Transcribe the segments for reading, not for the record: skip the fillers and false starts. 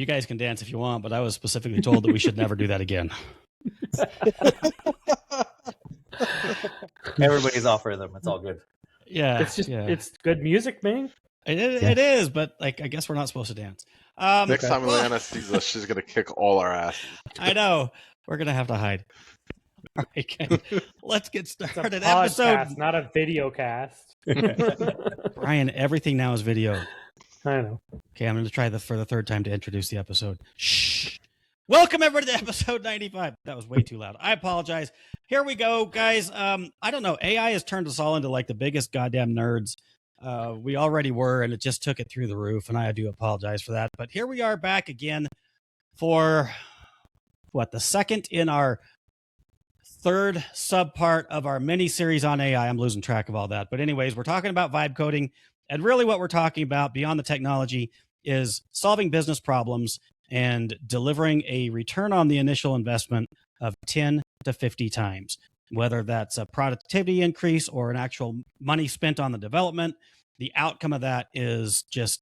you guys can dance if you want, but I was specifically told that we should never do that again. Everybody's off rhythm. It's all good. Yeah. It's just, it's good music, man. It is, but like, I guess we're not supposed to dance. Next time Lana sees us, she's going to kick all our ass. I know. We're going to have to hide. All right, Ken, let's get started. It's a podcast, not a video cast. Brian, everything now is video. I know. Okay, I'm going to try for the third time to introduce the episode. Shh. Welcome everybody to episode 95. That was way too loud. I apologize. Here we go, guys. I don't know. AI has turned us all into like the biggest goddamn nerds. We already were, and it just took it through the roof, and I do apologize for that. But here we are back again for, the second in our third subpart of our mini-series on AI. I'm losing track of all that. But anyways, we're talking about vibe coding, and really what we're talking about beyond the technology is solving business problems and delivering a return on the initial investment of 10 to 50 times. Whether that's a productivity increase or an actual money spent on the development, the outcome of that is just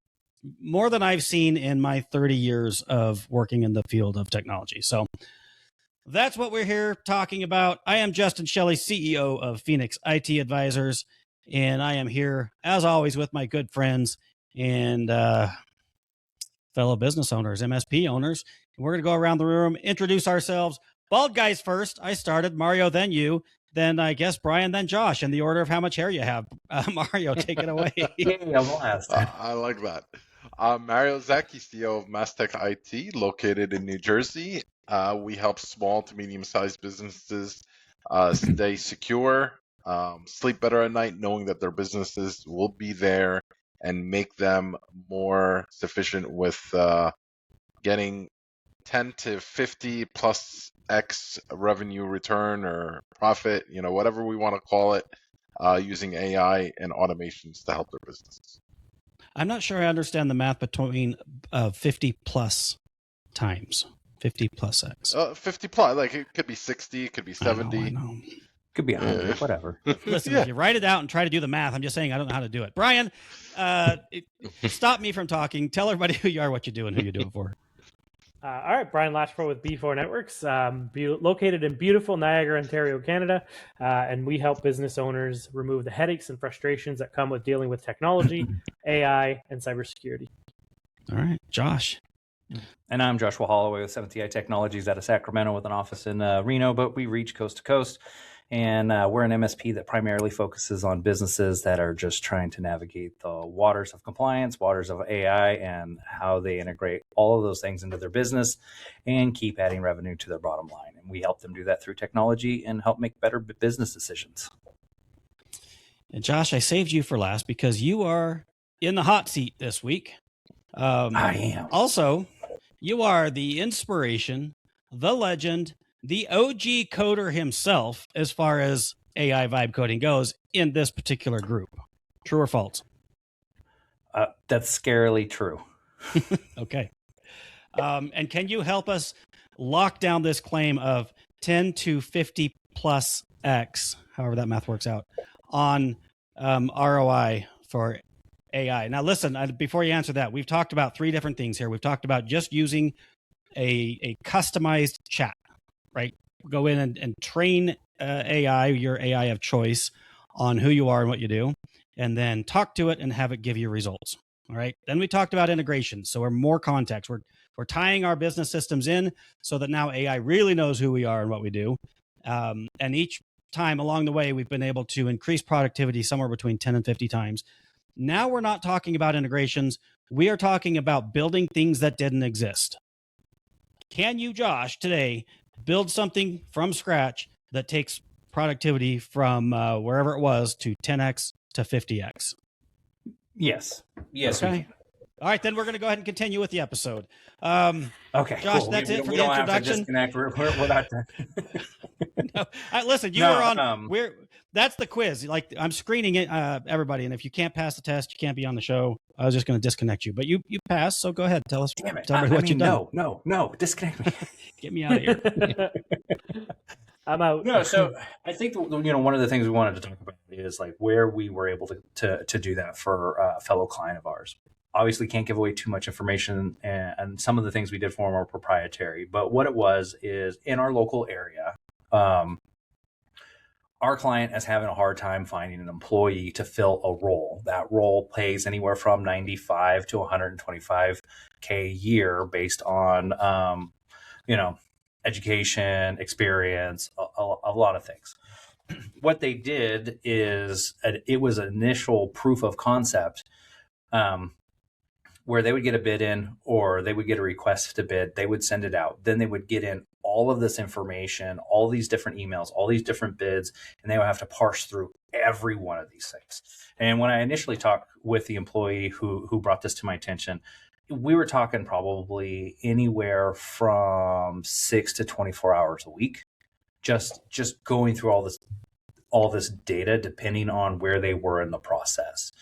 more than I've seen in my 30 years of working in the field of technology. So that's what we're here talking about. I am Justin Shelley, CEO of Phoenix IT Advisors, and I am here, as always, with my good friends and fellow business owners, MSP owners. And we're going to go around the room, introduce ourselves. Bald guys first. I started. Mario, then you. Then I guess Brian, then Josh, in the order of how much hair you have. Mario, take it away. I like that. Mario Zaki, CEO of Mastech IT, located in New Jersey. We help small to medium-sized businesses stay secure, sleep better at night, knowing that their businesses will be there, and make them more sufficient with getting 10 to 50 plus X revenue return or profit, whatever we want to call it, using AI and automations to help their businesses. I'm not sure I understand the math between 50 plus times, 50 plus X. 50 plus, like it could be 60, it could be 70. I know. Could be 100, whatever. Listen, if you write it out and try to do the math, I'm just saying I don't know how to do it. Brian, stop me from talking. Tell everybody who you are, what you do, and who you do it for. All right, Brian Lashford with B4 Networks, located in beautiful Niagara, Ontario, Canada, and we help business owners remove the headaches and frustrations that come with dealing with technology, AI, and cybersecurity. All right, Josh. And I'm Joshua Holloway with 7th AI Technologies out of Sacramento with an office in Reno, but we reach coast to coast. And we're an MSP that primarily focuses on businesses that are just trying to navigate the waters of compliance, waters of AI, and how they integrate all of those things into their business and keep adding revenue to their bottom line. And we help them do that through technology and help make better business decisions. And Josh, I saved you for last because you are in the hot seat this week. I am. Also, you are the inspiration, the legend, the OG coder himself, as far as AI vibe coding goes in this particular group. True or false? That's scarily true. Okay. And can you help us lock down this claim of 10 to 50 plus X, however that math works out, on ROI for AI? Now, listen, before you answer that, we've talked about 3 different things here. We've talked about just using a customized chat. Right? Go in and train AI, your AI of choice, on who you are and what you do, and then talk to it and have it give you results. All right. Then we talked about integration. So we're more context. We're tying our business systems in so that now AI really knows who we are and what we do. And each time along the way, we've been able to increase productivity somewhere between 10 and 50 times. Now we're not talking about integrations. We are talking about building things that didn't exist. Can you, Josh, today build something from scratch that takes productivity from wherever it was to 10x to 50x? Yes. Okay. All right, then we're going to go ahead and continue with the episode. Okay, Josh, cool. that's it for we the don't introduction. Have to disconnect. We're not done. No, listen, you were on. That's the quiz. Like, I'm screening it, everybody, and if you can't pass the test, you can't be on the show. I was just going to disconnect you, but you passed, so go ahead. Tell us. Damn it! Tell me what you've done. No, disconnect me. Get me out of here. I'm out. No, so I think one of the things we wanted to talk about is like where we were able to do that for a fellow client of ours. obviously can't give away too much information, and some of the things we did for them are proprietary. But what it was is in our local area, our client is having a hard time finding an employee to fill a role. That role pays anywhere from 95 to 125K a year based on, education, experience, a lot of things. What they did is it was an initial proof of concept, where they would get a bid in, or they would get a request to bid. They would send it out. Then they would get in all of this information, all these different emails, all these different bids, and they would have to parse through every one of these things. And when I initially talked with the employee who brought this to my attention, we were talking probably anywhere from 6 to 24 hours a week, just going through all this data, depending on where they were in the process.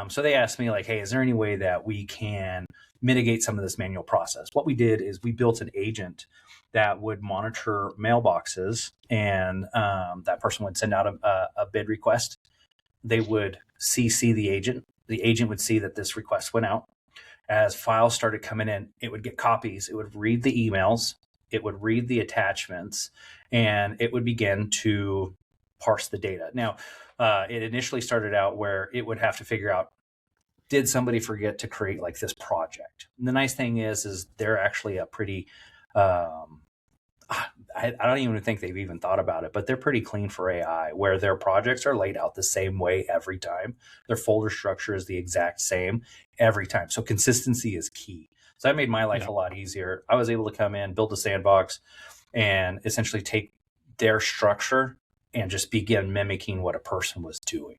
So they asked me, like, hey, is there any way that we can mitigate some of this manual process? What we did is we built an agent that would monitor mailboxes, and that person would send out a bid request. They would CC the agent. The agent would see that this request went out. As files started coming in, it would get copies. It would read the emails. It would read the attachments, and it would begin to parse the data. Now, it initially started out where it would have to figure out, did somebody forget to create like this project? And the nice thing is they're actually a pretty, I don't even think they've even thought about it, but they're pretty clean for AI, where their projects are laid out the same way every time. Their folder structure is the exact same every time. So consistency is key. So that made my life a lot easier. I was able to come in, build a sandbox, and essentially take their structure and just begin mimicking what a person was doing.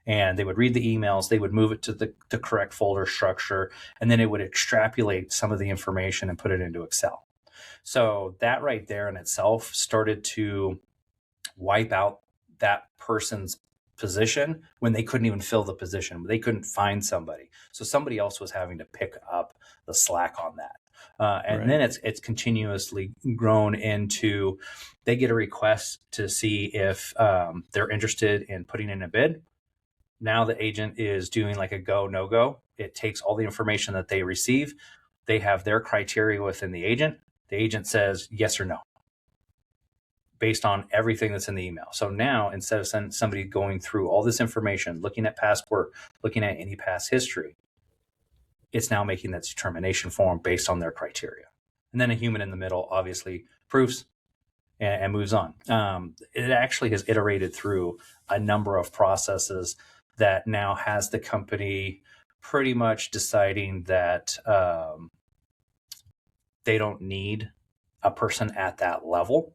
And they would read the emails, they would move it to the correct folder structure, and then it would extrapolate some of the information and put it into Excel. So that right there in itself started to wipe out that person's position when they couldn't even fill the position. They couldn't find somebody. So somebody else was having to pick up the slack on that. And then it's continuously grown into, they get a request to see if they're interested in putting in a bid. Now the agent is doing like a go, no go. It takes all the information that they receive. They have their criteria within the agent. The agent says yes or no, based on everything that's in the email. So now, instead of somebody going through all this information, looking at past work, looking at any past history, it's now making that determination for them based on their criteria. And then a human in the middle obviously proofs and moves on. It actually has iterated through a number of processes that now has the company pretty much deciding that they don't need a person at that level,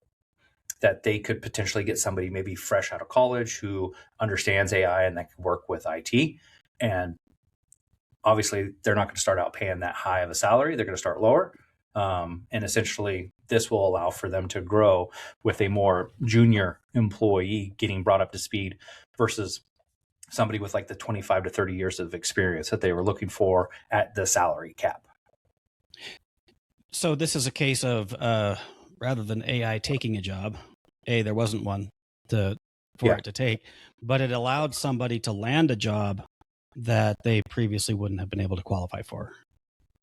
that they could potentially get somebody maybe fresh out of college who understands AI and that can work with IT. And obviously, they're not going to start out paying that high of a salary. They're going to start lower. And essentially, this will allow for them to grow with a more junior employee getting brought up to speed versus somebody with like the 25 to 30 years of experience that they were looking for at the salary cap. So this is a case of rather than AI taking a job, there wasn't one for it to take, but it allowed somebody to land a job that they previously wouldn't have been able to qualify for.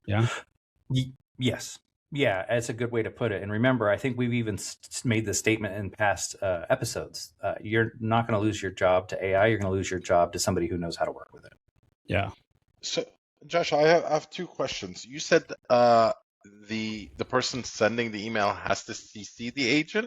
Yeah. Yes. Yeah, it's a good way to put it. And remember, I think we've even made this statement in past episodes. You're not going to lose your job to AI. You're going to lose your job to somebody who knows how to work with it. Yeah. So, Josh, I have two questions. You said the person sending the email has to CC the agent?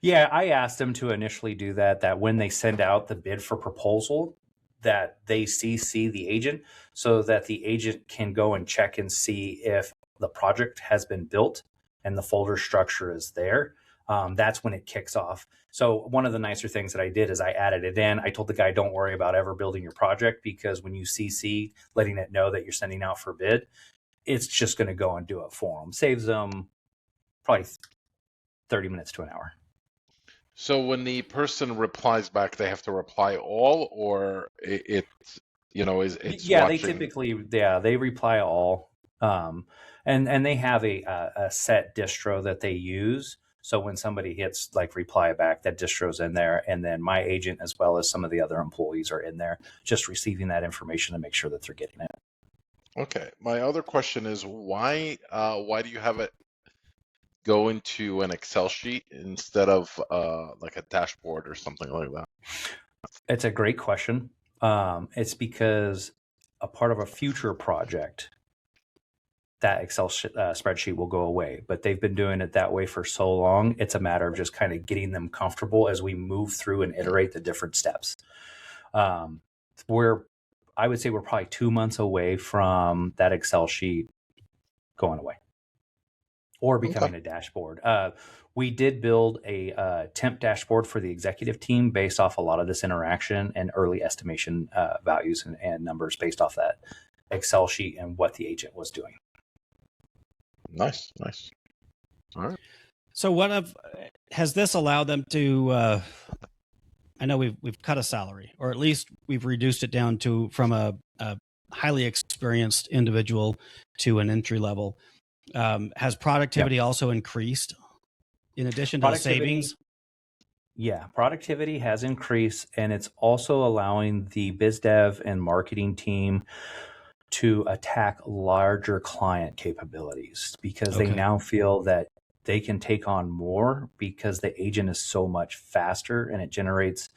Yeah, I asked them to initially do that when they send out the bid for proposal, that they CC the agent so that the agent can go and check and see if the project has been built and the folder structure is there. That's when it kicks off. So one of the nicer things that I did is I added it in. I told the guy, don't worry about ever building your project, because when you CC, letting it know that you're sending out for bid, it's just going to go and do it for them. Saves them probably 30 minutes to an hour. So when the person replies back, they have to reply all, or it's yeah, watching... they typically they reply all, and they have a set distro that they use. So when somebody hits like reply back, that distro's in there, and then my agent as well as some of the other employees are in there, just receiving that information to make sure that they're getting it. Okay. My other question is why do you have it go into an Excel sheet instead of like a dashboard or something like that? It's a great question. It's because a part of a future project, that Excel spreadsheet will go away, but they've been doing it that way for so long. It's a matter of just kind of getting them comfortable as we move through and iterate the different steps. I would say we're probably 2 months away from that Excel sheet going away or becoming Okay. a dashboard. We did build a temp dashboard for the executive team based off a lot of this interaction and early estimation values and numbers based off that Excel sheet and what the agent was doing. Nice. All right. So has this allowed them to? I know we've cut a salary, or at least we've reduced it down from a highly experienced individual to an entry level. Has productivity also increased in addition to the savings? Yeah, productivity has increased, and it's also allowing the biz dev and marketing team to attack larger client capabilities because they now feel that they can take on more because the agent is so much faster, and it generates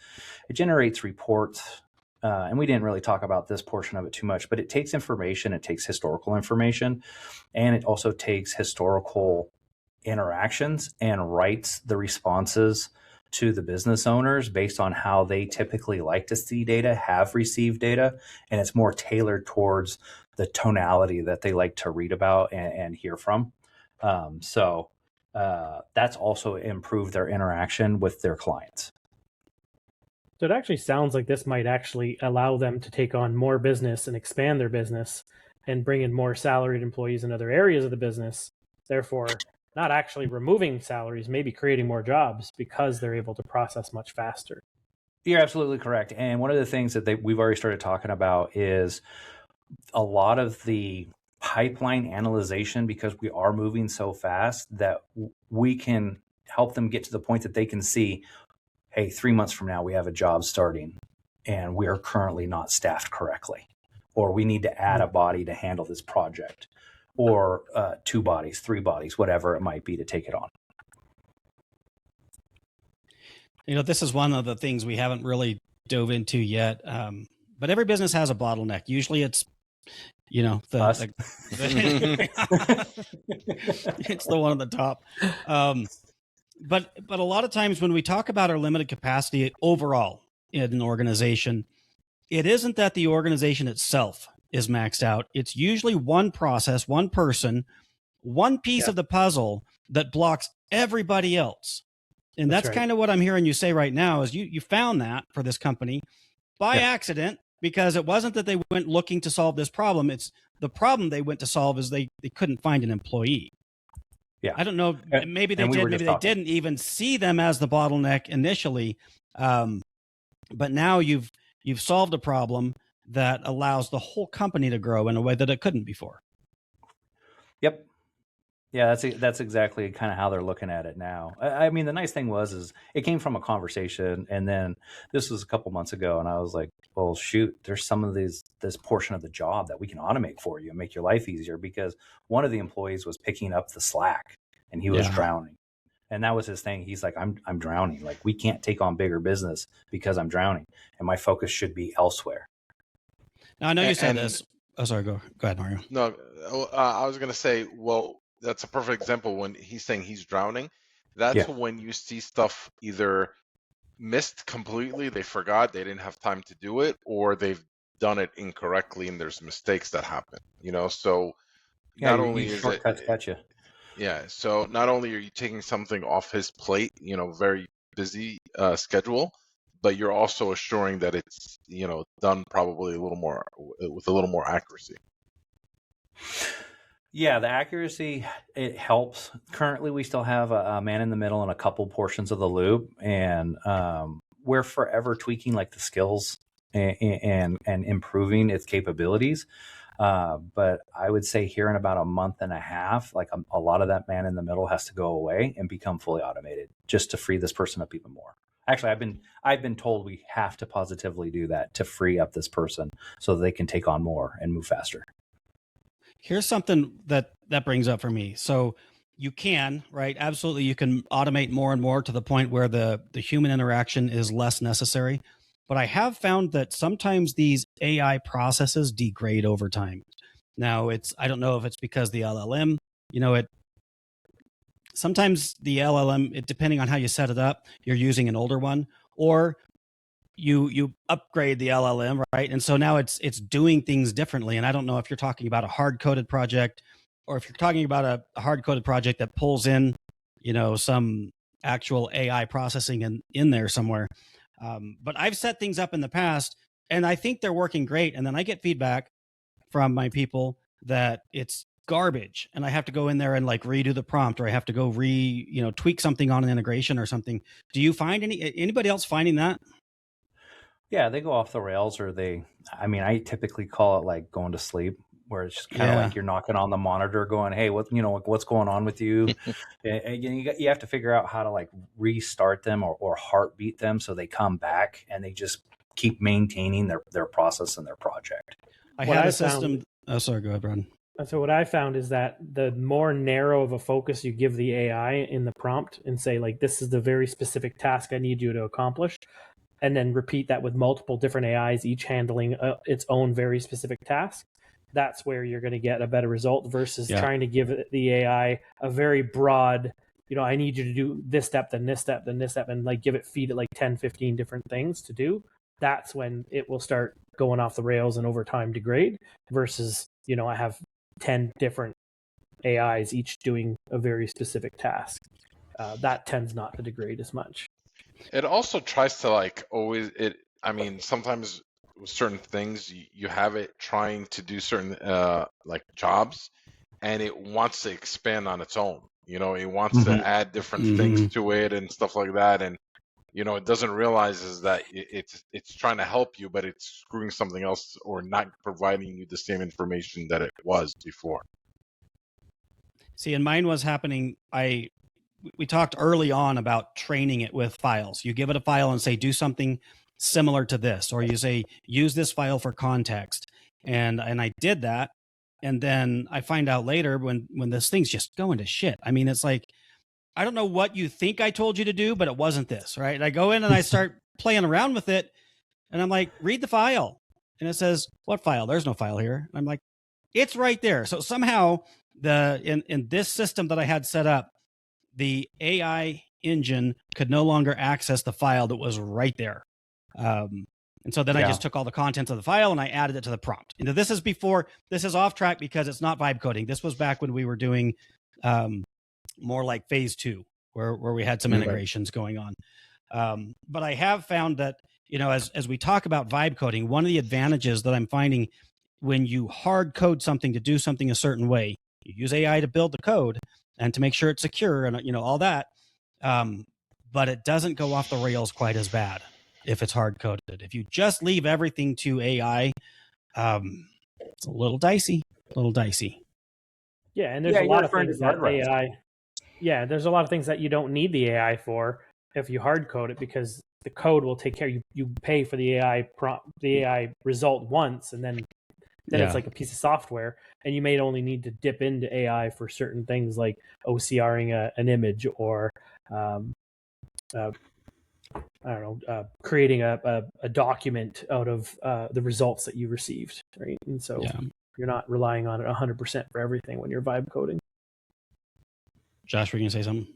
reports. And we didn't really talk about this portion of it too much, but it takes information, it takes historical information, and it also takes historical interactions and writes the responses to the business owners based on how they typically like to see data, have received data, and it's more tailored towards the tonality that they like to read about and hear from. So that's also improved their interaction with their clients. So it actually sounds like this might actually allow them to take on more business and expand their business and bring in more salaried employees in other areas of the business. Therefore, not actually removing salaries, maybe creating more jobs because they're able to process much faster. You're absolutely correct. And one of the things that we've already started talking about is a lot of the pipeline analyzation, because we are moving so fast that we can help them get to the point that they can see, hey, 3 months from now, we have a job starting and we are currently not staffed correctly, or we need to add a body to handle this project, or 2 bodies, 3 bodies, whatever it might be to take it on. This is one of the things we haven't really dove into yet. But every business has a bottleneck. Usually it's, it's the one at the top. But a lot of times when we talk about our limited capacity overall in an organization, it isn't that the organization itself is maxed out. It's usually one process, one person, one piece of the puzzle that blocks everybody else. And that's kind of what I'm hearing you say right now is you found that for this company by accident, because it wasn't that they went looking to solve this problem. It's the problem they went to solve is they couldn't find an employee. Yeah. I don't know. Maybe they did. Maybe they didn't even see them as the bottleneck initially. But now you've solved a problem that allows the whole company to grow in a way that it couldn't before. Yep. Yeah, that's exactly kind of how they're looking at it now. I mean, the nice thing is it came from a conversation, and then this was a couple months ago, and I was like, well, shoot, there's some of this portion of the job that we can automate for you and make your life easier, because one of the employees was picking up the slack and he was drowning. And that was his thing. He's like, I'm drowning. Like, we can't take on bigger business because I'm drowning, and my focus should be elsewhere. Now, I know you said this. Oh, sorry. Go ahead, Mario. No, I was going to say, well, that's a perfect example when he's saying he's drowning. That's when you see stuff either missed completely, they forgot, they didn't have time to do it, or they've done it incorrectly and there's mistakes that happen, so not only is shortcuts got you. Yeah, so not only are you taking something off his plate, very busy schedule, but you're also assuring that it's, done probably with a little more accuracy. Yeah, the accuracy, it helps. Currently, we still have a man in the middle and a couple portions of the loop, and we're forever tweaking like the skills and improving its capabilities. But I would say here in about a month and a half, like a lot of that man in the middle has to go away and become fully automated just to free this person up even more. Actually, I've been told we have to positively do that to free up this person so they can take on more and move faster. Here's something that brings up for me. So you can, right? Absolutely, you can automate more and more to the point where the human interaction is less necessary. But I have found that sometimes these AI processes degrade over time. Now, I don't know if it's because the LLM, sometimes the LLM, depending on how you set it up, you're using an older one, or you upgrade the LLM, right? And so now it's doing things differently. And I don't know if you're talking about a hard coded project, or if you're talking about a hard coded project that pulls in, some actual AI processing in there somewhere. But I've set things up in the past, and I think they're working great. And then I get feedback from my people that it's garbage, and I have to go in there and like redo the prompt, or I have to go tweak something on an integration or something. Do you find anybody else finding that? Yeah, they go off the rails, or I typically call it like going to sleep, where it's just kind of like you're knocking on the monitor going, hey, what's going on with you? And you have to figure out how to like restart them or heartbeat them so they come back and they just keep maintaining their process and their project. I had a system. Oh, sorry, go ahead, Brian. So what I found is that the more narrow of a focus you give the AI in the prompt and say, like, this is the very specific task I need you to accomplish, and then repeat that with multiple different AIs, each handling its own very specific task, that's where you're going to get a better result versus trying to give the AI a very broad, I need you to do this step, then this step, then this step, and like feed it like 10, 15 different things to do. That's when it will start going off the rails and over time degrade versus, I have 10 different AIs, each doing a very specific task. That tends not to degrade as much. It also tries to like always sometimes with certain things you have it trying to do certain like jobs, and it wants to expand on its own. It wants to add different things to it and stuff like that, and it doesn't realize is that it's trying to help you, but it's screwing something else or not providing you the same information that it was before. See, and mine was happening. We talked early on about training it with files. You give it a file and say, do something similar to this, or you say, use this file for context. And I did that. And then I find out later when this thing's just going to shit. I mean, it's like, I don't know what you think I told you to do, but it wasn't this, right? I go in and I start playing around with it, and I'm like, read the file. And it says, what file? There's no file here. And I'm like, it's right there. So somehow in this system that I had set up, the AI engine could no longer access the file that was right there. And so then I just took all the contents of the file and I added it to the prompt. And this is off track because it's not vibe coding. This was back when we were doing more like phase 2, where we had some integrations going on. But I have found that, as we talk about vibe coding, one of the advantages that I'm finding when you hard code something to do something a certain way, you use AI to build the code and to make sure it's secure and, all that. But it doesn't go off the rails quite as bad if it's hard coded. If you just leave everything to AI, it's a little dicey. Yeah, and there's a lot of things that AI. Yeah, there's a lot of things that you don't need the AI for if you hard code it, because the code will take care. You pay for the AI result once, and then it's like a piece of software, and you may only need to dip into AI for certain things like OCRing an image or creating a document out of the results that you received, right? And so you're not relying on it 100% for everything when you're vibe coding. Josh, were you gonna say something?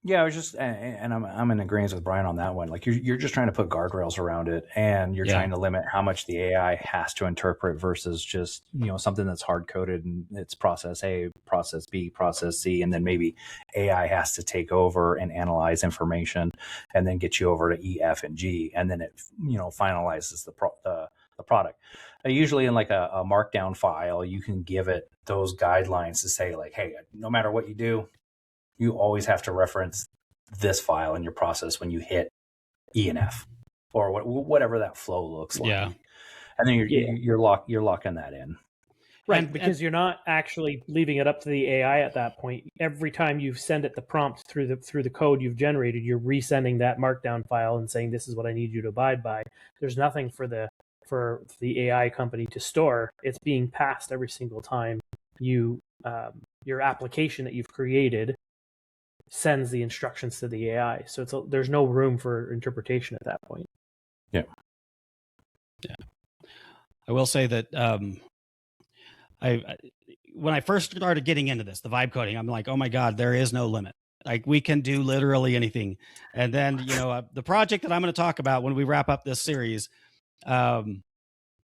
Yeah, I was just, and I'm in agreement with Brian on that one. Like you're just trying to put guardrails around it, and you're trying to limit how much the AI has to interpret versus just something that's hard coded and it's process A, process B, process C, and then maybe AI has to take over and analyze information, and then get you over to E, F, and G, and then it finalizes the product. Usually in like a markdown file, you can give it those guidelines to say like, hey, no matter what you do, you always have to reference this file in your process when you hit E and F, or whatever that flow looks like. Yeah. And then you're locking that in. Right, because you're not actually leaving it up to the AI at that point. Every time you send it the prompt through the code you've generated, you're resending that markdown file and saying, this is what I need you to abide by. There's nothing for the AI company to store. It's being passed every single time your application that you've created sends the instructions to the AI. So there's no room for interpretation at that point. Yeah. I will say that when I first started getting into this, the vibe coding, I'm like, oh my God, there is no limit. Like we can do literally anything. And then, the project that I'm going to talk about when we wrap up this series, I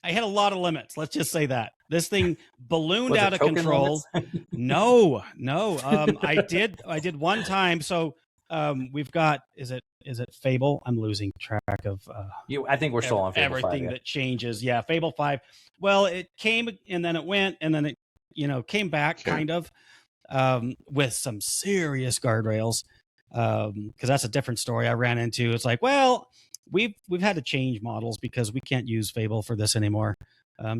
hit a lot of limits. Let's just say that this thing ballooned out of control. No. I did one time. So we've got, is it Fable? I'm losing track of I think we're still on Fable everything 5, yeah. that changes. Yeah, Fable 5. Well, it came and then it went and then it came back kind of with some serious guardrails, because that's a different story I ran into. It's like, well, we've had to change models because we can't use Fable for this anymore.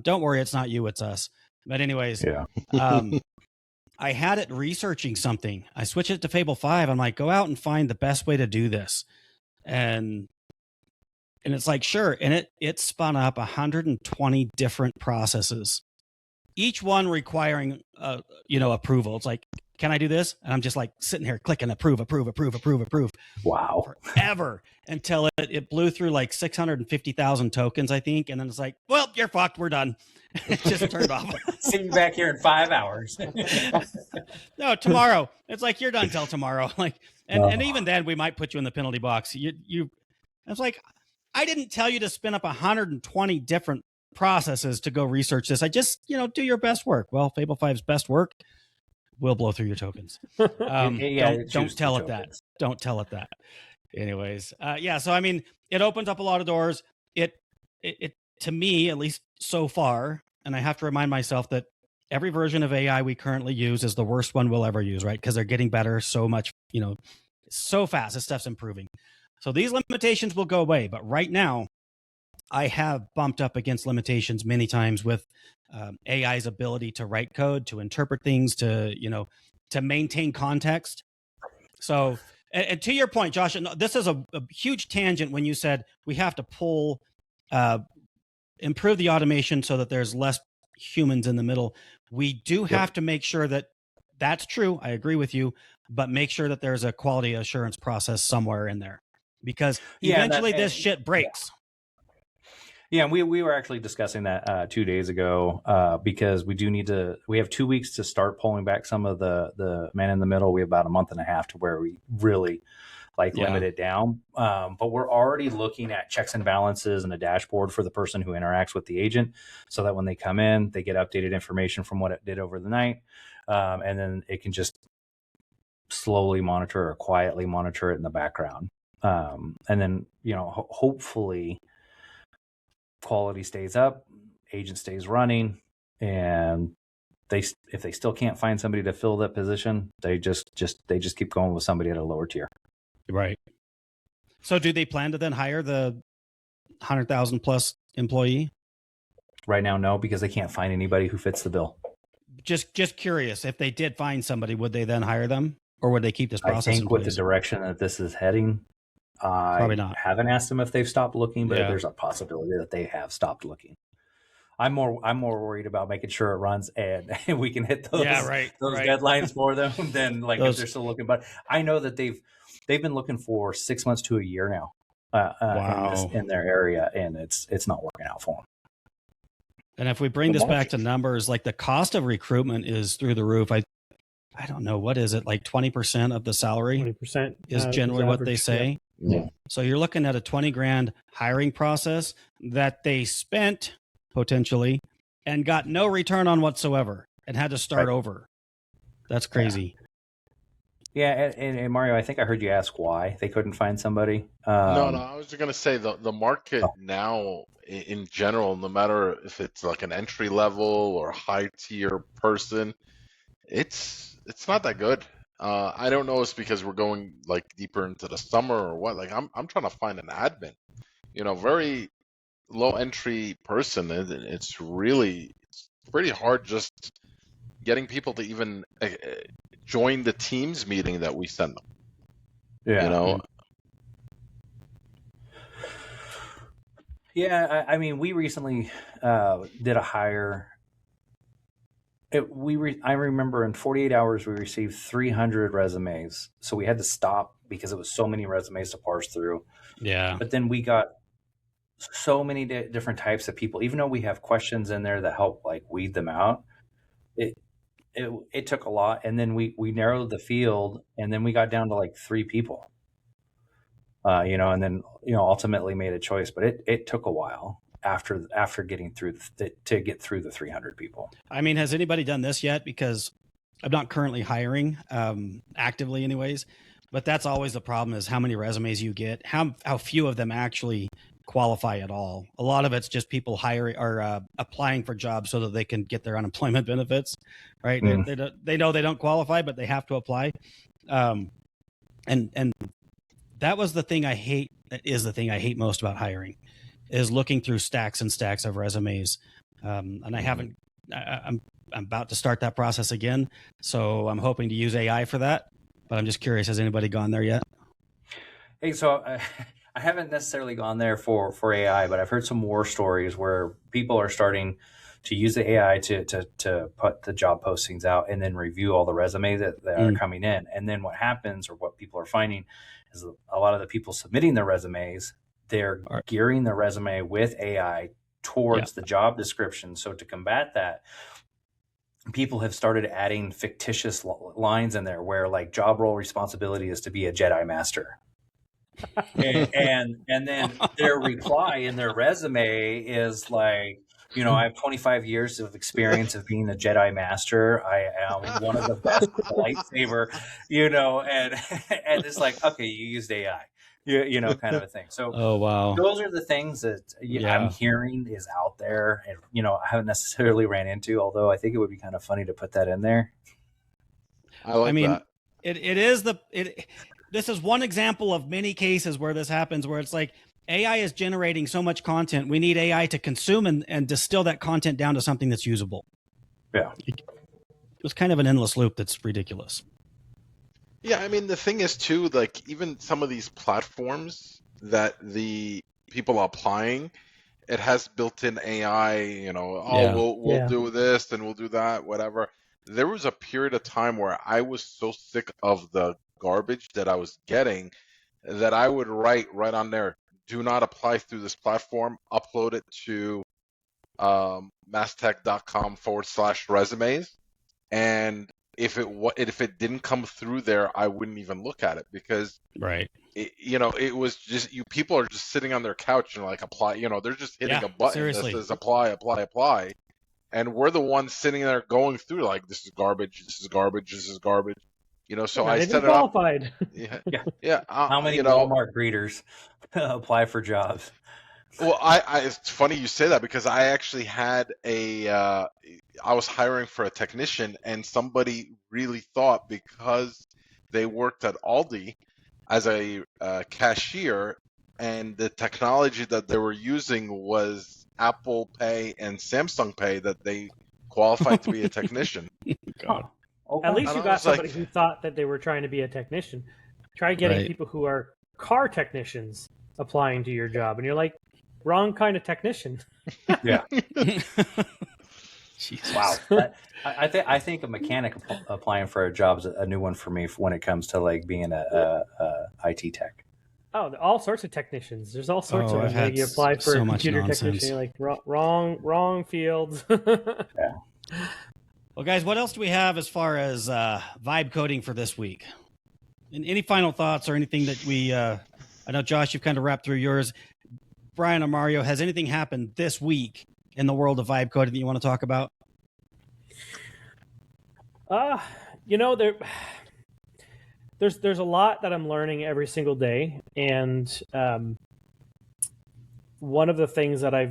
Don't worry, it's not you, it's us. But anyways, Yeah. I had it researching something. I switched it to Fable 5. I'm like, go out and find the best way to do this. And it's like, sure. And it spun up 120 different processes, each one requiring, approval. It's like, can I do this? And I'm just like sitting here clicking approve. Wow. Forever until it blew through like 650,000 tokens, I think. And then it's like, well, you're fucked. We're done. It just turned off. See you back here in 5 hours. No, tomorrow. It's like, you're done till tomorrow. Like, and even then we might put you in the penalty box. It's like, I didn't tell you to spin up 120 different processes to go research this. I just, do your best work. Well, Fable 5's best work will blow through your tokens. Don't tell it that. Don't tell it that. Anyways, so I mean, it opens up a lot of doors. It to me, at least so far, and I have to remind myself that every version of AI we currently use is the worst one we'll ever use, right? Because they're getting better so much, so fast. This stuff's improving. So these limitations will go away. But right now, I have bumped up against limitations many times with AI's ability to write code, to interpret things, to maintain context. So, and to your point, Josh, and this is a huge tangent when you said we have to improve the automation so that there's less humans in the middle. We do have to make sure that that's true. I agree with you, but make sure that there's a quality assurance process somewhere in there, because eventually this shit breaks. Yeah, we were actually discussing that 2 days ago because we have 2 weeks to start pulling back some of the man in the middle. We have about a month and a half to where we really limit it down. But we're already looking at checks and balances and a dashboard for the person who interacts with the agent, so that when they come in, they get updated information from what it did over the night. And then it can just slowly monitor or quietly monitor it in the background. And then, hopefully quality stays up, agent stays running, and if they still can't find somebody to fill that position, they just keep going with somebody at a lower tier. Right. So do they plan to then hire the 100,000 plus employee? Right now, no, because they can't find anybody who fits the bill. Just curious, if they did find somebody, would they then hire them, or would they keep this process? I think with the direction that this is heading, probably not. Haven't asked them if they've stopped looking, but there's a possibility that they have stopped looking. I'm more worried about making sure it runs and we can hit those deadlines for them than if they're still looking. But I know that they've been looking for 6 months to a year now in their area, and it's not working out for them. And if we bring this back to numbers, like the cost of recruitment is through the roof. I don't know, what is it, like 20% of the salary 20% is generally what they say. Yeah. So you're looking at a 20 grand hiring process that they spent potentially and got no return on whatsoever and had to start over. That's crazy. Yeah, and Mario, I think I heard you ask why they couldn't find somebody. No, I was just going to say the market now in general, no matter if it's like an entry level or high tier person, it's not that good. I don't know if it's because we're going deeper into the summer or what. I'm trying to find an admin, very low entry person. It's pretty hard just getting people to even join the Teams meeting that we send them. Yeah. Yeah, I mean, we recently did a hire I remember in 48 hours we received 300 resumes, so we had to stop because it was so many resumes to parse through. Yeah. But then we got so many different types of people. Even though we have questions in there that help like weed them out, it it took a lot, and then we narrowed the field, and then we got down to like 3 people. And then ultimately made a choice, but it took a while after getting through to get through the 300 people. I mean, has anybody done this yet? Because I'm not currently hiring actively anyways, but that's always the problem is how many resumes you get, how few of them actually qualify at all. A lot of it's just people hiring or applying for jobs so that they can get their unemployment benefits, right? They know they don't qualify, but they have to apply. And that was the thing I hate. That is the thing I hate most about hiring, is looking through stacks and stacks of resumes. And I haven't. I'm about to start that process again, so I'm hoping to use AI for that. But I'm just curious, has anybody gone there yet? Hey, so I haven't necessarily gone there for AI, but I've heard some war stories where people are starting to use the AI to put the job postings out and then review all the resumes that are coming in. And then what happens, or what people are finding, is a lot of the people submitting their resumes, they're gearing their resume with AI towards the job description. So to combat that, people have started adding fictitious lines in there where like job role responsibility is to be a Jedi master. and then their reply in their resume is like, I have 25 years of experience of being a Jedi master. I am one of the best with a lightsaber, and it's like, okay, you used AI, kind of a thing. So, oh wow, those are the things that I'm hearing is out there, and I haven't necessarily ran into. Although I think it would be kind of funny to put that in there. I mean, that. It is this is one example of many cases where this happens, where it's like AI is generating so much content. We need AI to consume and distill that content down to something that's usable. Yeah. It was kind of an endless loop that's ridiculous. Yeah, I mean, the thing is too, like even some of these platforms that the people are applying, it has built-in AI, we'll do this and we'll do that, whatever. There was a period of time where I was so sick of the garbage that I was getting that I would write right on there, do not apply through this platform, upload it to masstech.com/resumes. And if it didn't come through there, I wouldn't even look at it, because it was just people are just sitting on their couch and like apply, they're just hitting a button that says apply, apply, apply. And we're the ones sitting there going through like, this is garbage, this is garbage, this is garbage. So I set it qualified. up. Yeah. How many Walmart greeters apply for jobs? Well, it's funny you say that, because I actually had I was hiring for a technician, and somebody really thought because they worked at Aldi as a cashier, and the technology that they were using was Apple Pay and Samsung Pay, that they qualified to be a technician. God. At least you got somebody who thought that they were trying to be a technician. Try getting people who are car technicians applying to your job, and you're like, wrong kind of technician. Yeah. Wow. I think a mechanic applying for a job is a new one for me when it comes to like being a IT tech. Oh, all sorts of technicians. There's all sorts of them. Like you apply for a computer technician, you're like, wrong fields. Yeah. Well, guys, what else do we have as far as vibe coding for this week? And any final thoughts or anything that we? I know, Josh, you've kind of wrapped through yours. Brian or Mario, has anything happened this week in the world of vibe coding that you want to talk about? There's a lot that I'm learning every single day, and one of the things that I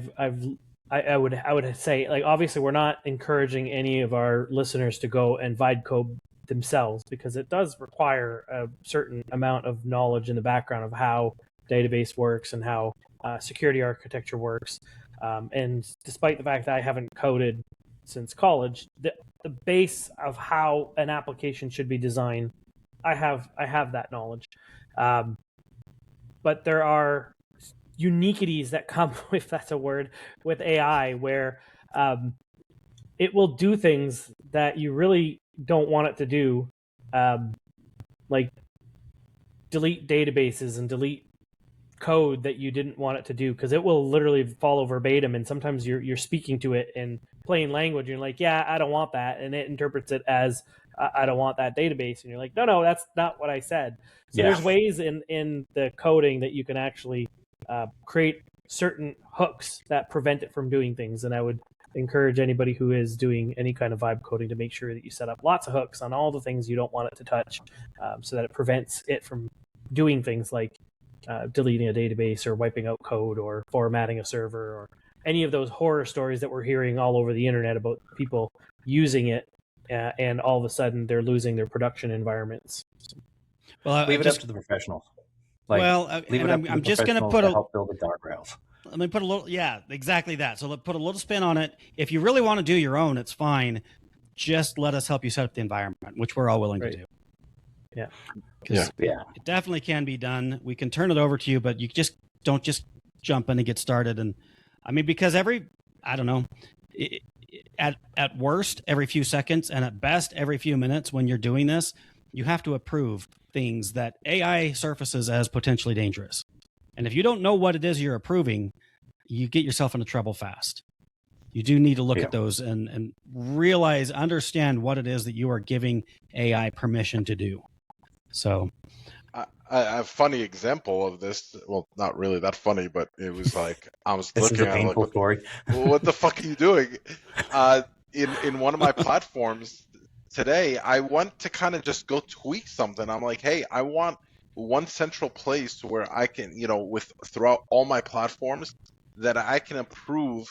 would say, like, obviously we're not encouraging any of our listeners to go and vibe code themselves, because it does require a certain amount of knowledge in the background of how database works and how security architecture works. And despite the fact that I haven't coded since college, the base of how an application should be designed, I have that knowledge. But there are uniquities that come, if that's a word, with AI, where it will do things that you really don't want it to do, like delete databases and delete code that you didn't want it to do, because it will literally follow verbatim, and sometimes you're speaking to it in plain language and you're like, yeah, I don't want that, and it interprets it as I don't want that database, and you're like, no, that's not what I said. So there's ways in the coding that you can actually create certain hooks that prevent it from doing things, and I would encourage anybody who is doing any kind of vibe coding to make sure that you set up lots of hooks on all the things you don't want it to touch, so that it prevents it from doing things like deleting a database or wiping out code or formatting a server or any of those horror stories that we're hearing all over the internet about people using it and all of a sudden they're losing their production environments. Well, leave it up to the professionals. I'm just going to put help build the guardrails. Let me put a little, exactly that. So put a little spin on it. If you really want to do your own, it's fine. Just let us help you set up the environment, which we're all willing to do. Yeah. It definitely can be done. We can turn it over to you, but you just don't just jump in and get started. And I mean, because at worst, every few seconds, and at best, every few minutes when you're doing this, you have to approve things that AI surfaces as potentially dangerous. And if you don't know what it is you're approving, you get yourself into trouble fast. You do need to look at those and understand what it is that you are giving AI permission to do. So I have a funny example of this. Well, not really that funny, but it was like I was looking at it like, story. What the fuck are you doing? In one of my platforms today, I want to kind of just go tweak something. I'm like, hey, I want one central place where I can, throughout all my platforms, that I can approve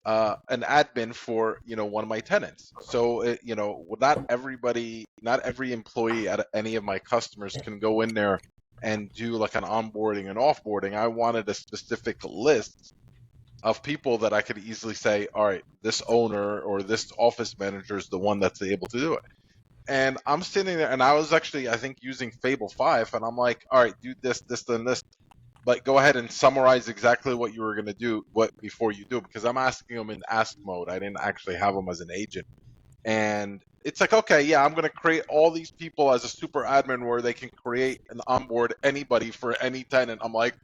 an admin for one of my tenants. So not every employee at any of my customers can go in there and do like an onboarding and offboarding. I wanted a specific list of people that I could easily say, all right, this owner or this office manager is the one that's able to do it. And I'm sitting there, and I was actually, I think, using Fable 5, and I'm like, all right, do this, and this. But go ahead and summarize exactly what you were going to do before you do it, because I'm asking them in ask mode. I didn't actually have them as an agent. And it's like, okay, yeah, I'm going to create all these people as a super admin where they can create and onboard anybody for any tenant. I'm like,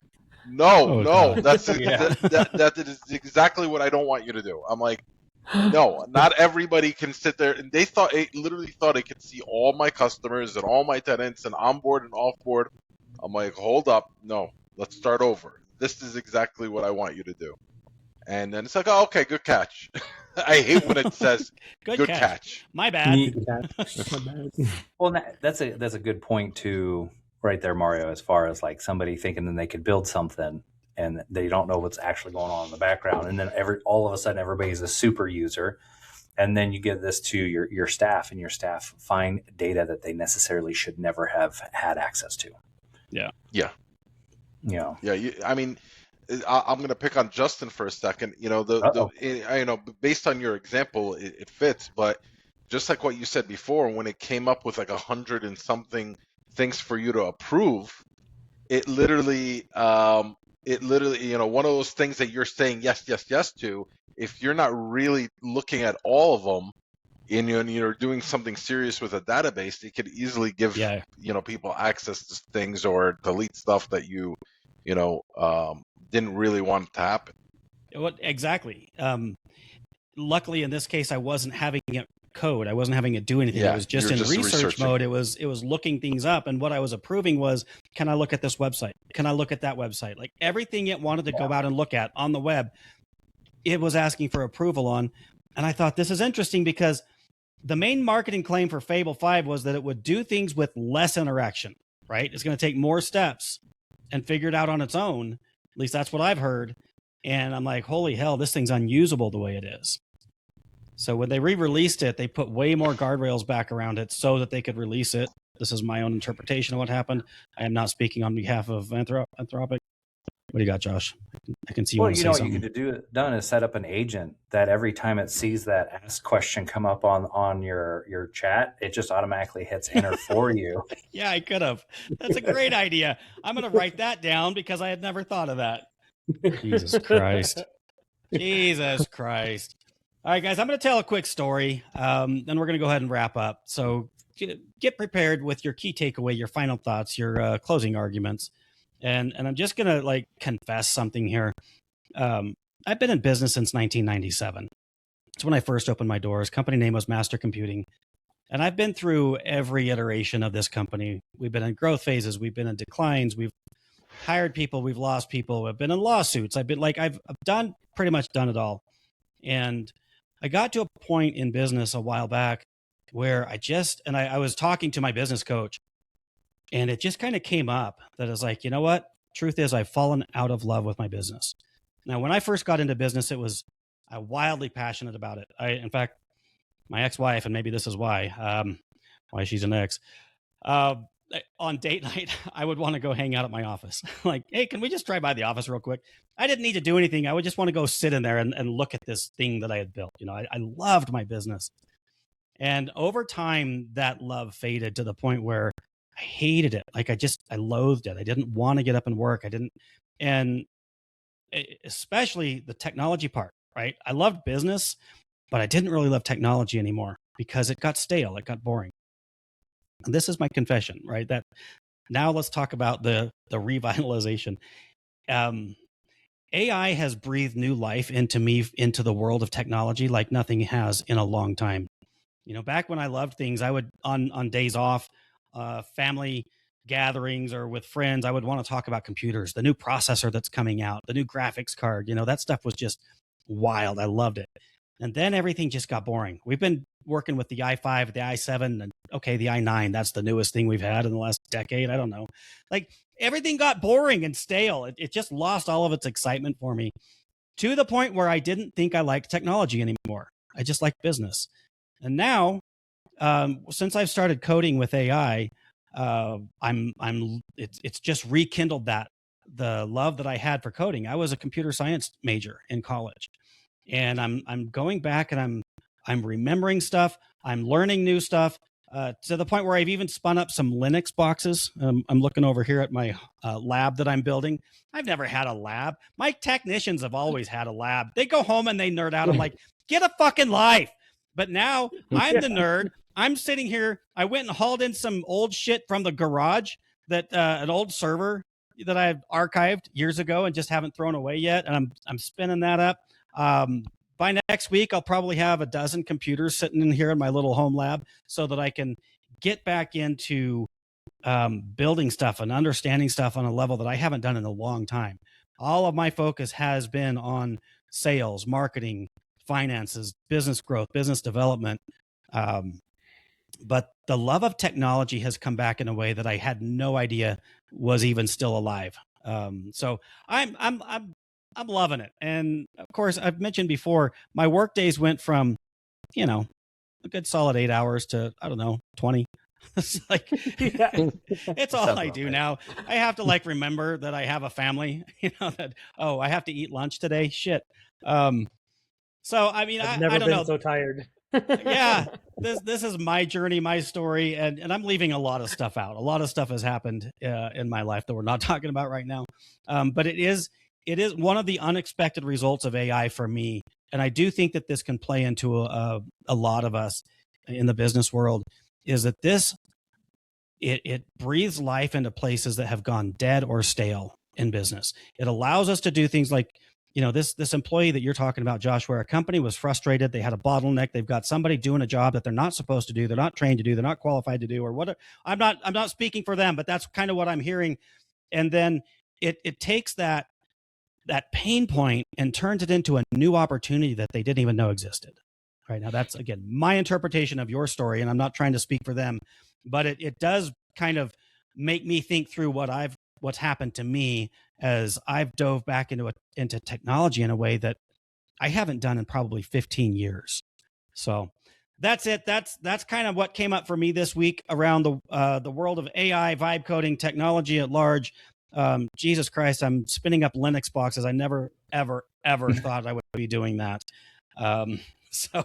no, that is exactly what I don't want you to do. I'm like, no, not everybody can sit there. And they literally thought it could see all my customers and all my tenants and onboard and offboard. I'm like, hold up, no. Let's start over. This is exactly what I want you to do. And then it's like, oh, okay, good catch. I hate when it says good catch. My bad. Well, that's a good point too, right there, Mario, as far as like somebody thinking that they could build something and they don't know what's actually going on in the background. And then all of a sudden everybody's a super user. And then you give this to your staff, and your staff find data that they necessarily should never have had access to. Yeah. I mean, I'm going to pick on Justin for a second. Based on your example, it fits. But just like what you said before, when it came up with like 100 and something things for you to approve, it literally, one of those things that you're saying yes to. If you're not really looking at all of them, and you're doing something serious with a database, it could easily give people access to things or delete stuff that you didn't really want to happen. Exactly. Luckily, in this case, I wasn't having it code. I wasn't having it do anything. I was just in research mode. It was looking things up, and what I was approving was, can I look at this website? Can I look at that website? Like everything it wanted to go out and look at on the web, it was asking for approval on. And I thought, this is interesting, because the main marketing claim for Fable 5 was that it would do things with less interaction, right? It's going to take more steps and figure it out on its own. At least that's what I've heard. And I'm like, holy hell, this thing's unusable the way it is. So when they re-released it, they put way more guardrails back around it so that they could release it. This is my own interpretation of what happened. I am not speaking on behalf of Anthropic. What do you got, Josh? I can see you want to say something. What you could done is set up an agent that every time it sees that ask question come up on your chat, it just automatically hits enter for you. Yeah, I could have. That's a great idea. I'm going to write that down because I had never thought of that. Jesus Christ. Jesus Christ. All right, guys, I'm going to tell a quick story, then we're going to go ahead and wrap up. So get prepared with your key takeaway, your final thoughts, your closing arguments. And I'm just going to like confess something here. I've been in business since 1997. It's when I first opened my doors. Company name was Master Computing. And I've been through every iteration of this company. We've been in growth phases. We've been in declines. We've hired people. We've lost people. I've been in lawsuits. I've done pretty much done it all. And I got to a point in business a while back where I was talking to my business coach, and it just kind of came up that I was like, you know what? Truth is, I've fallen out of love with my business. Now, when I first got into business, I wildly passionate about it. In fact, my ex-wife, and maybe this is why she's an ex, on date night, I would want to go hang out at my office. Like, hey, can we just drive by the office real quick? I didn't need to do anything. I would just want to go sit in there and look at this thing that I had built. I loved my business. And over time, that love faded to the point where I hated it. Like I loathed it. I didn't want to get up and work. And especially the technology part, right? I loved business, but I didn't really love technology anymore because it got stale. It got boring. And this is my confession, right? That now let's talk about the revitalization. AI has breathed new life into me, into the world of technology like nothing has in a long time. Back when I loved things, I would on days off, family gatherings or with friends, I would want to talk about computers, the new processor that's coming out, the new graphics card. That stuff was just wild. I loved it. And then everything just got boring. We've been working with the i5, the i7, and okay, the i9. That's the newest thing we've had in the last decade. I don't know. Like everything got boring and stale. It just lost all of its excitement for me to the point where I didn't think I liked technology anymore. I just liked business. And now, since I've started coding with AI, it's just rekindled the love that I had for coding. I was a computer science major in college. And I'm going back and I'm remembering stuff. I'm learning new stuff to the point where I've even spun up some Linux boxes. I'm looking over here at my lab that I'm building. I've never had a lab. My technicians have always had a lab. They go home and they nerd out. I'm like, get a fucking life. But now I'm the nerd. I'm sitting here. I went and hauled in some old shit from the garage that an old server that I've archived years ago and just haven't thrown away yet. And I'm spinning that up. By next week, I'll probably have a dozen computers sitting in here in my little home lab so that I can get back into building stuff and understanding stuff on a level that I haven't done in a long time. All of my focus has been on sales, marketing, finances, business growth, business development. But the love of technology has come back in a way that I had no idea was even still alive. So I'm loving it. And of course, I've mentioned before, my work days went from, a good solid 8 hours to, I don't know, 20. It's like, it's all I do now. I have to remember that I have a family, that, I have to eat lunch today. Shit. So, I mean, I've never I don't been know. so tired. Yeah, this is my journey, my story, and I'm leaving a lot of stuff out. A lot of stuff has happened in my life that we're not talking about right now. But it is one of the unexpected results of AI for me. And I do think that this can play into a lot of us in the business world, is that it breathes life into places that have gone dead or stale in business. It allows us to do things like, this employee that you're talking about, Josh, where a company was frustrated, they had a bottleneck, they've got somebody doing a job that they're not supposed to do, they're not trained to do, they're not qualified to do, or what. I'm not speaking for them, but that's kind of what I'm hearing. And then it takes that pain point and turns it into a new opportunity that they didn't even know existed. Right now, that's again my interpretation of your story, and I'm not trying to speak for them, but it does kind of make me think through what's happened to me as I've dove back into technology in a way that I haven't done in probably 15 years. So that's it. That's kind of what came up for me this week around the world of AI, vibe coding, technology at large. Jesus Christ, I'm spinning up Linux boxes. I never, ever, ever thought I would be doing that. So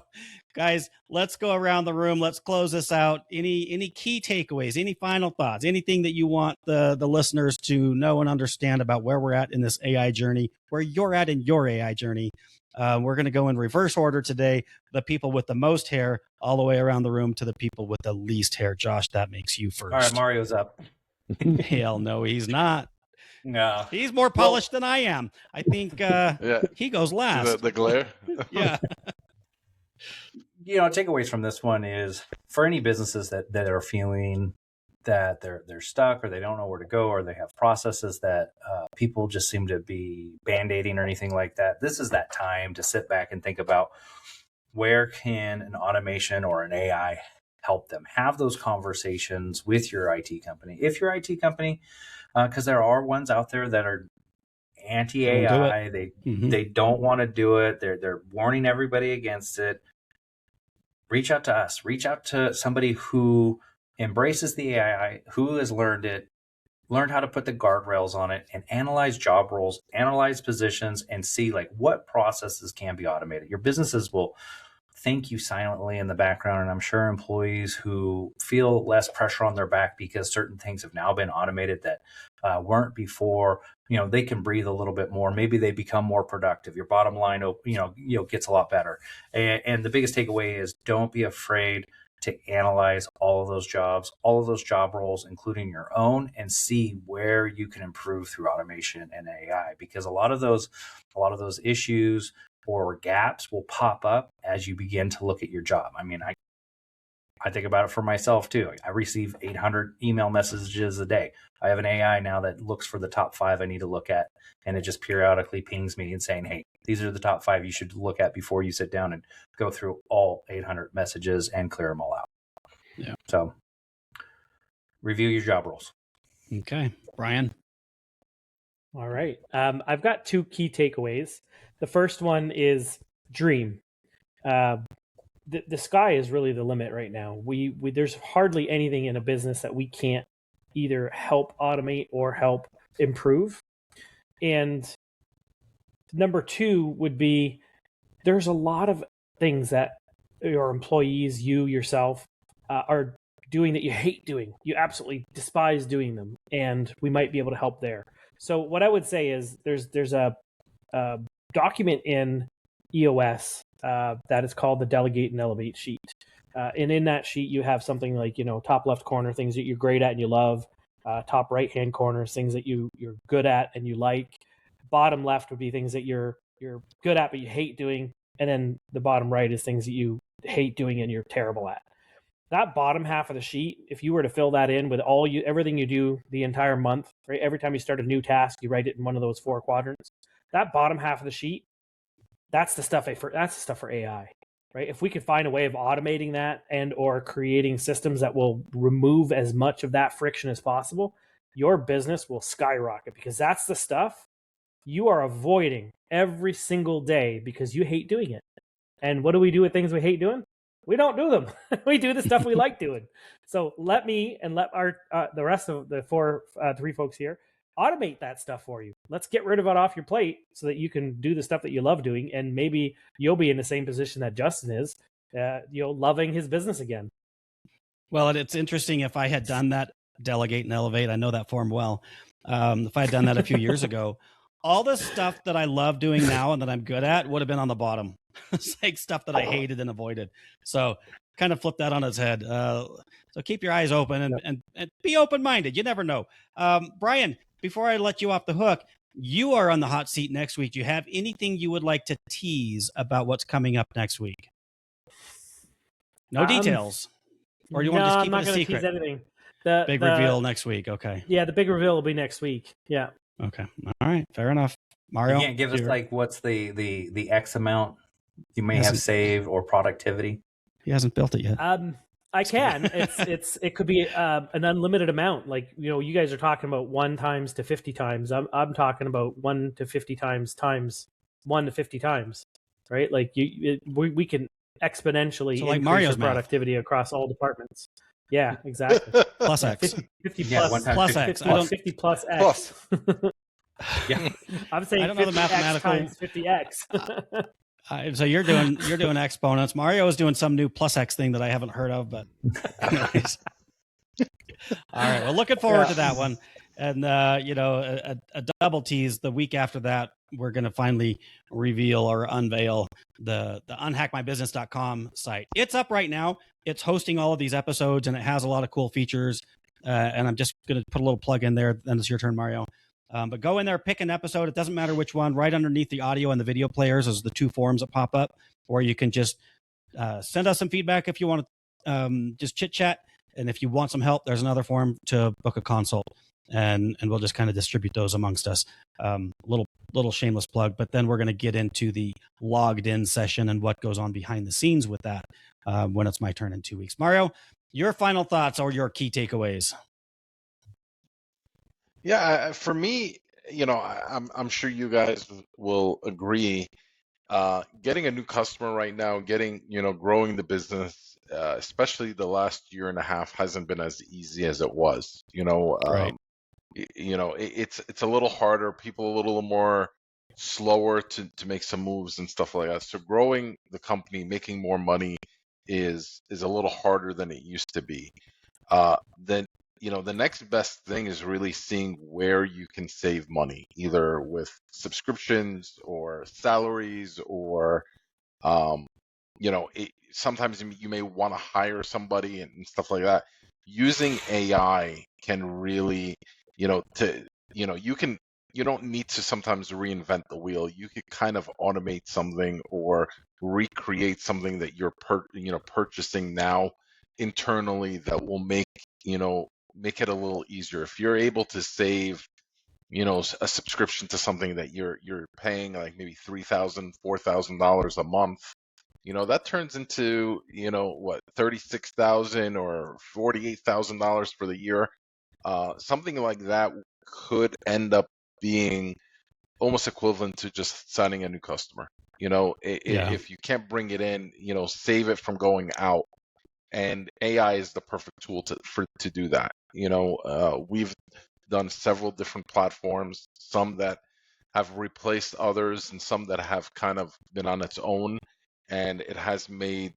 guys, let's go around the room. Let's close this out. Any key takeaways, any final thoughts, anything that you want the listeners to know and understand about where we're at in this AI journey, where you're at in your AI journey. We're going to go in reverse order today. The people with the most hair all the way around the room to the people with the least hair. Josh, that makes you first. All right, Mario's up. Hell no, he's not. No. He's more polished than I am. I think he goes last. The glare. Yeah. Takeaways from this one is for any businesses that are feeling that they're stuck or they don't know where to go or they have processes that people just seem to be band-aiding or anything like that. This is that time to sit back and think about where can an automation or an AI help them. Have those conversations with your IT company. If your IT company, because there are ones out there that are anti-AI, they don't want to do it. They're warning everybody against it. Reach out to us. Reach out to somebody who embraces the AI, who has learned how to put the guardrails on it and analyze job roles, analyze positions, and see like what processes can be automated. Your businesses will thank you silently in the background. And I'm sure employees who feel less pressure on their back because certain things have now been automated that weren't before, they can breathe a little bit more. Maybe they become more productive. Your bottom line, gets a lot better. And the biggest takeaway is don't be afraid to analyze all of those jobs, all of those job roles, including your own, and see where you can improve through automation and AI. Because a lot of those issues or gaps will pop up as you begin to look at your job. I mean, I think about it for myself too. I receive 800 email messages a day. I have an AI now that looks for the top 5 I need to look at, and it just periodically pings me and saying, hey, these are the top 5 you should look at before you sit down and go through all 800 messages and clear them all out. Yeah. So review your job roles. Okay. Brian? All right. I've got 2 key takeaways. The first one is dream. The sky is really the limit right now. We there's hardly anything in a business that we can't either help automate or help improve. And number 2 would be there's a lot of things that your employees, you yourself, are doing that you hate doing. You absolutely despise doing them, and we might be able to help there. So what I would say is there's a document in EOS that is called the Delegate and Elevate sheet. And in that sheet, you have something like, top left corner, things that you're great at and you love. Top right-hand corner, things that you're good at and you like. Bottom left would be things that you're good at but you hate doing. And then the bottom right is things that you hate doing and you're terrible at. That bottom half of the sheet, if you were to fill that in with everything you do the entire month, right? Every time you start a new task, you write it in one of those 4 quadrants. That bottom half of the sheet, that's the stuff for AI, right? If we could find a way of automating that and or creating systems that will remove as much of that friction as possible, your business will skyrocket, because that's the stuff you are avoiding every single day because you hate doing it. And what do we do with things we hate doing? We don't do them. We do the stuff we like doing. So let me and let our the rest of the 3 folks here automate that stuff for you. Let's get rid of it off your plate so that you can do the stuff that you love doing, and maybe you'll be in the same position that Justin is, loving his business again. Well, it's interesting. If I had done that, delegate and elevate, I know that form well. If I had done that a few years ago, all the stuff that I love doing now and that I'm good at would have been on the bottom. It's like stuff that I hated and avoided. So kind of flip that on its head. So keep your eyes open and be open-minded. You never know. Brian, before I let you off the hook, you are on the hot seat next week. Do you have anything you would like to tease about what's coming up next week? No details. Or do you want to just keep it a secret? Tease anything. Big reveal next week. Okay. Yeah, the big reveal will be next week. Yeah. Okay. All right. Fair enough. Mario, you can't give us like what's the X amount you may have saved or productivity. He hasn't built it yet. I can. It could be an unlimited amount. Like, you guys are talking about 1 times to 50 times. I'm talking about 1 to 50 times 1 to 50 times, right? Like we can exponentially increase Mario's productivity across all departments. Yeah, exactly. Plus X. 50 yeah, plus, plus X. 50 plus X. Yeah. I'm saying 50X times 50X. So you're doing exponents. Mario is doing some new plus X thing that I haven't heard of, but anyways. All right. Well, looking forward to that one. And a double tease. The week after that, we're going to finally reveal or unveil the unhackmybusiness.com site. It's up right now. It's hosting all of these episodes, and it has a lot of cool features. And I'm just going to put a little plug in there. Then it's your turn, Mario. But go in there, pick an episode. It doesn't matter which one. Right underneath the audio and the video players is the two forms that pop up, or you can just send us some feedback if you want to just chit chat. And if you want some help, there's another form to book a consult, and we'll just kind of distribute those amongst us. Little shameless plug, but then we're going to get into the logged in session and what goes on behind the scenes with that when it's my turn in 2 weeks. Mario, your final thoughts or your key takeaways? Yeah, for me, I'm sure you guys will agree. Getting a new customer right now, growing the business, especially the last year and a half, hasn't been as easy as it was. Right. It's a little harder. People a little more slower to make some moves and stuff like that. So growing the company, making more money is a little harder than it used to be. Then the next best thing is really seeing where you can save money, either with subscriptions or salaries or sometimes you may want to hire somebody and stuff like that. Using AI can really, you don't need to sometimes reinvent the wheel. You could kind of automate something or recreate something that you're purchasing now internally that will make it a little easier. If you're able to save a subscription to something that you're paying like maybe $3,000, $4,000 a month, that turns into $36,000 or $48,000 for the year. Something like that could end up being almost equivalent to just signing a new customer. If you can't bring it in, save it from going out. And AI is the perfect tool to do that. We've done several different platforms, some that have replaced others and some that have kind of been on its own, and it has made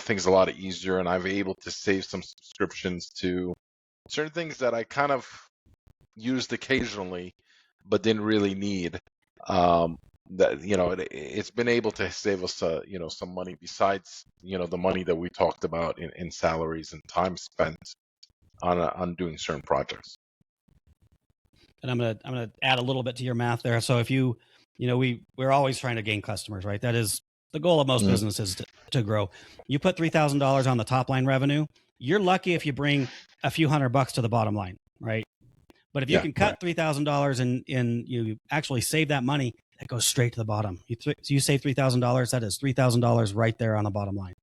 things a lot easier. And I've been able to save some subscriptions to certain things that I kind of used occasionally but didn't really need. It's been able to save us some money besides the money that we talked about in salaries and time spent on doing certain projects. And I'm gonna add a little bit to your math there. So if we're always trying to gain customers, right? That is the goal of most businesses to grow. You put $3,000 on the top line revenue, you're lucky if you bring a few $100 to the bottom line, right? But if you can cut $3,000 and you actually save that money, that goes straight to the bottom. You save $3,000, that is $3,000 right there on the bottom line.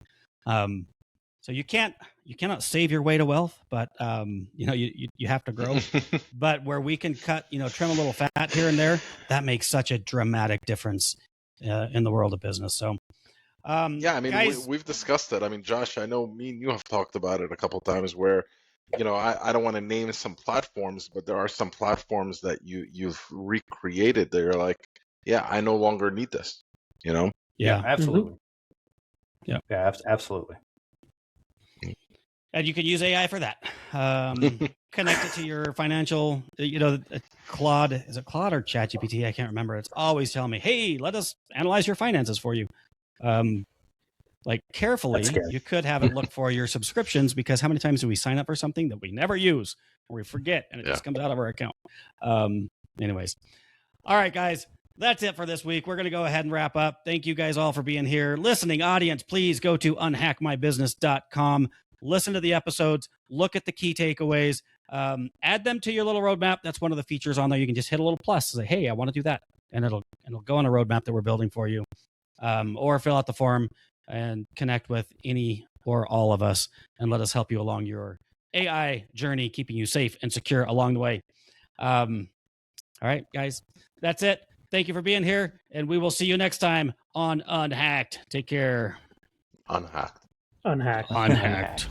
So you cannot save your way to wealth, but you have to grow. But where we can cut, trim a little fat here and there, that makes such a dramatic difference in the world of business. So guys, we've discussed it. I mean, Josh, I know me and you have talked about it a couple of times where I don't want to name some platforms, but there are some platforms that you've recreated that you're like, yeah, I no longer need this, Yeah, absolutely. Mm-hmm. Yeah, absolutely. And you can use AI for that. Connect it to your financial, Claude, is it Claude or ChatGPT? I can't remember. It's always telling me, hey, let us analyze your finances for you. Carefully, you could have it look for your subscriptions, because how many times do we sign up for something that we never use or we forget and it just comes out of our account? Anyways. All right, guys, that's it for this week. We're going to go ahead and wrap up. Thank you guys all for being here. Listening audience, please go to unhackmybusiness.com. Listen to the episodes, look at the key takeaways, add them to your little roadmap. That's one of the features on there. You can just hit a little plus, say, hey, I want to do that. And it'll go on a roadmap that we're building for you. Or fill out the form and connect with any or all of us and let us help you along your AI journey, keeping you safe and secure along the way. All right, guys, that's it. Thank you for being here, and we will see you next time on UnHacked. Take care. UnHacked. UnHacked. UnHacked.